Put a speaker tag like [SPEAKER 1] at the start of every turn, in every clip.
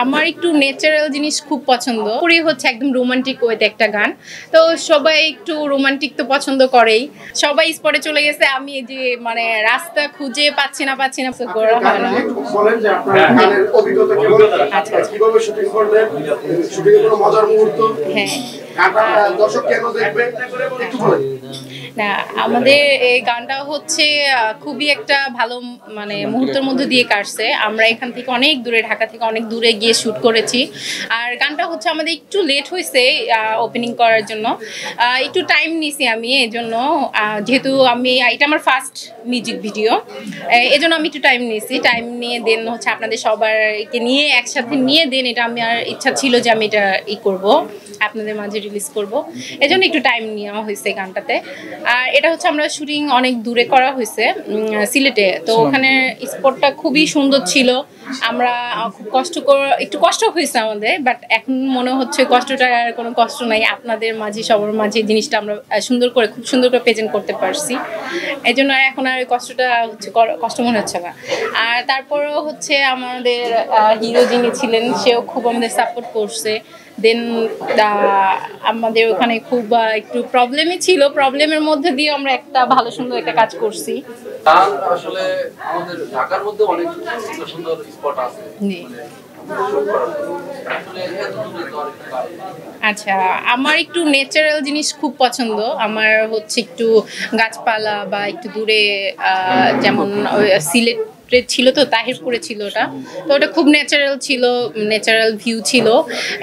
[SPEAKER 1] আমার একটু ন্যাচারাল জিনিস খুব পছন্দ করি, হচ্ছে একদম রোমান্টিক ওয়েতে একটা গান। তো সবাই একটু রোমান্টিক তো পছন্দ করেই, সবাই স্পটে চলে গেছে। আমি এই যে মানে রাস্তা খুঁজে পাচ্ছি না করা হয় না।
[SPEAKER 2] বলেন যে আপনার গানের অভিজ্ঞতা কেমন, কিভাবে শুটিং করলেন, শুটিং এর কোনো মজার মুহূর্ত,
[SPEAKER 1] হ্যাঁ
[SPEAKER 2] গানটা দর্শক কেন দেখবে একটু বলেন।
[SPEAKER 1] না, আমাদের এই গানটা হচ্ছে খুবই একটা ভালো মানে মুহূর্তের মধ্যে দিয়ে কাটছে। আমরা এখান থেকে অনেক দূরে, ঢাকা থেকে অনেক দূরে গিয়ে শ্যুট করেছি। আর গানটা হচ্ছে আমাদের একটু লেট হয়েছে ওপেনিং করার জন্য, একটু টাইম নিছি আমি এই জন্য, যেহেতু এটা আমার ফার্স্ট মিউজিক ভিডিও, এই জন্য আমি একটু টাইম নিয়েছি। টাইম নিয়ে দেন হচ্ছে আপনাদের সবাইকে নিয়ে একসাথে নিয়ে দেন এটা আমি আর ইচ্ছা ছিল যে আমি এটা করব, আপনাদের মাঝে রিলিজ করব। এই জন্য একটু টাইম নেওয়া হয়েছে গানটাতে। আর এটা হচ্ছে আমরা শুটিং অনেক দূরে করা হয়েছে, সিলেটে। তো ওখানে স্পটটা খুবই সুন্দর ছিল। আমরা খুব একটু কষ্ট হয়েছে আমাদের, বাট এখন মনে হচ্ছে কষ্টটা আর কোনো কষ্ট নাই। আপনাদের মাঝে সবার মাঝে জিনিসটা আমরা খুব সুন্দর করে প্রেজেন্ট করতে পারছি। এই জন্য এখন আর কষ্টটা হচ্ছে কষ্ট মনে হচ্ছে না। আর তারপরেও হচ্ছে আমাদের হিরো যিনি ছিলেন সেও খুব আমাদের সাপোর্ট করছে। দেন আমাদের ওখানে খুব একটু প্রবলেমই ছিল, প্রবলেমের মধ্যে দিয়ে আমরা একটা ভালো সুন্দর একটা কাজ করছি।
[SPEAKER 3] আসলে আমাদের ঢাকার মধ্যে অনেক সুন্দর সুন্দর স্পট আছে।
[SPEAKER 1] আচ্ছা, আমার একটু ন্যাচারাল জিনিস খুব পছন্দ। আমার হচ্ছে একটু গাছপালা বা একটু দূরে, যেমন সিলেট ছিল তো তাহিরপুরে ছিল ওটা, তো ওটা খুব ন্যাচারাল ছিল, ন্যাচারাল ভিউ ছিল।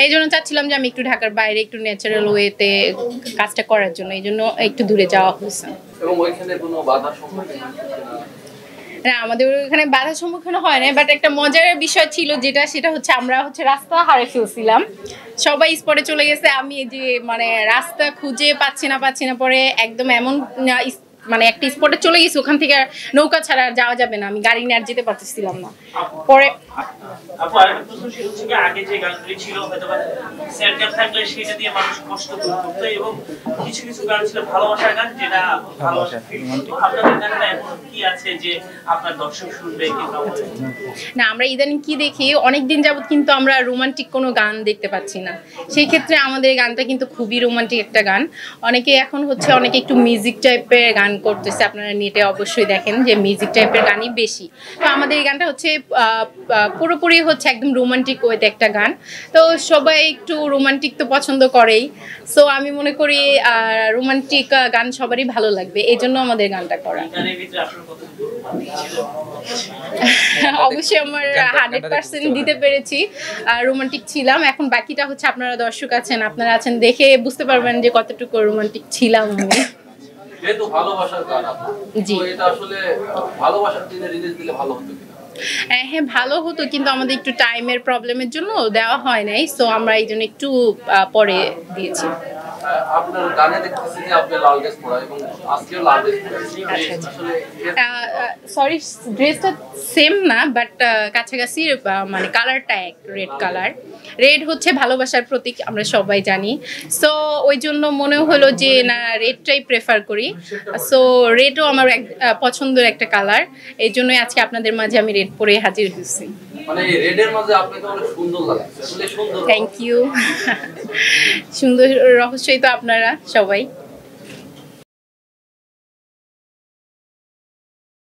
[SPEAKER 1] এই জন্য চাচ্ছিলাম যে আমি একটু ঢাকার বাইরে একটু ন্যাচারাল ওয়েতে কাজটা করার জন্য, এই জন্য একটু দূরে যাওয়া হয়েছে। না, আমাদের ওখানে বাধার সম্মুখীন হয় না, বাট একটা মজার বিষয় ছিল সেটা হচ্ছে আমরা হচ্ছে রাস্তা হারিয়ে ফেলছিলাম। সবাই স্পটে চলে গেছে, আমি এই যে মানে রাস্তা খুঁজে পাচ্ছি না পরে একদম এমন মানে একটা স্পটে চলে গেছি, ওখান থেকে নৌকা ছাড়া যাওয়া যাবে না, আমি গাড়ি নিয়ে আর যেতে পারতেছিলাম না। পরে
[SPEAKER 4] আপু আরেকটা প্রশ্ন সেটা হচ্ছে কি, আগে যে গানগুলি ছিল হয়তো বা স্যাড গান থাকলে সেটা দিয়ে মানুষ কষ্ট করতো, এবং কিছু কিছু গান ছিল ভালোবাসার গান যেটা ভালোবাসা ফিল করতো। আপনাদের গানটা এখন কি আছে যে আপনার দর্শক শুনবে কিংবা
[SPEAKER 1] না, আমরা ইদানিং কি দেখি অনেকদিন যাবত কিন্তু আমরা রোমান্টিক কোনো গান দেখতে পাচ্ছি না। সেই ক্ষেত্রে আমাদের গানটা কিন্তু খুবই রোমান্টিক একটা গান। অনেকে এখন হচ্ছে অনেকে একটু মিউজিক টাইপের গান করতেছে, আপনারা নেটে অবশ্যই দেখেন যে মিউজিক টাইপের গানই বেশি। তো আমাদের এই গানটা হচ্ছে পুরোপুরি হচ্ছে একদম রোমান্টিক ওয়েতে একটা গান। তো সবাই একটু রোমান্টিক তো পছন্দ করেই, সো আমি মনে করি রোমান্টিক গান সবারই ভালো লাগবে, এই জন্য আমাদের গানটা করা। অবশ্যই আমার 100% দিতে পেরেছি, রোমান্টিক ছিলাম। এখন বাকিটা হচ্ছে আপনারা দর্শক আছেন, আপনারা আছেন, দেখে বুঝতে পারবেন যে কতটুকু রোমান্টিক ছিলাম আমি।
[SPEAKER 3] যেহেতু ভালোবাসার গান, জি, এটা আসলে ভালোবাসার দিনে রিলিজ দিলে ভালো হতো।
[SPEAKER 1] হ্যাঁ, ভালো হতো, কিন্তু আমাদের একটু টাইমের প্রবলেমের জন্য দেওয়া হয় নাই, সো আমরা এই জন্য একটু পরে দিয়েছি।
[SPEAKER 3] আপনার গানে দেখতেছি যে আপনি লাল ড্রেস পরা এবং আজকেও লাল ড্রেস পরা। আসলে
[SPEAKER 1] সরি, ড্রেসটা সেম না, বাট কাছাকাছি, মানে কালারটা এক, রেড কালার। রেড হচ্ছে ভালোবাসার প্রতীক, আমরা সবাই জানি। সো ওই জন্য মনে হলো যে না, রেডটাই প্রেফার করি। সো রেডও আমার পছন্দের একটা কালার, এই জন্যই আজকে আপনাদের মাঝে আমি রেড পরে হাজির হয়েছি।
[SPEAKER 3] মানে এই রেডের মাঝে আপনাকে অনেক সুন্দর লাগছে। আসলে সুন্দর।
[SPEAKER 1] Thank you. সুন্দর রহস্যই তো আপনারা সবাই।